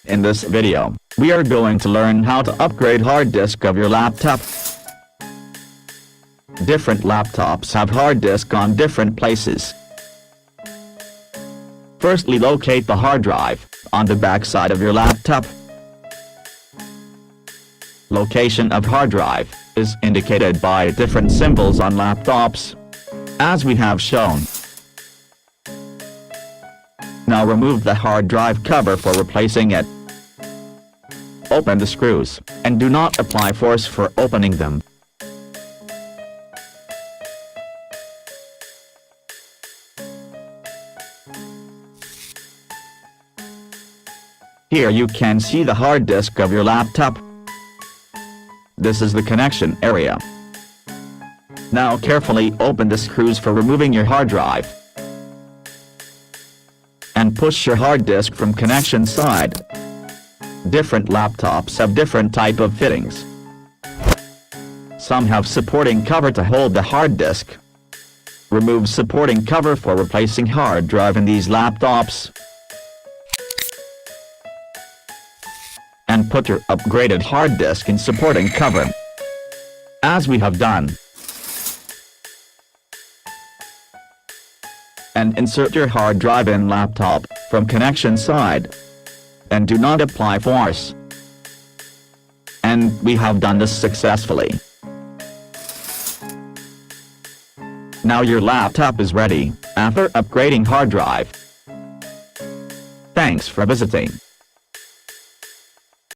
In this video, we are going to learn how to upgrade hard disk of your laptop. Different laptops have hard disk on different places. Firstly, locate the hard drive on the back side of your laptop. Location of hard drive is indicated by different symbols on laptops, as we have shown. Now remove the hard drive cover for replacing it. Open the screws, and do not apply force for opening them. Here you can see the hard disk of your laptop. This is the connection area. Now carefully open the screws for removing your hard drive. And push your hard disk from connection side. Different laptops have different type of fittings. Some have supporting cover to hold the hard disk. Remove supporting cover for replacing hard drive in these laptops. And put your upgraded hard disk in supporting cover, as we have done. And insert your hard drive in laptop from connection side. And do not apply force. And we have done this successfully. Now your laptop is ready after upgrading hard drive. Thanks for visiting.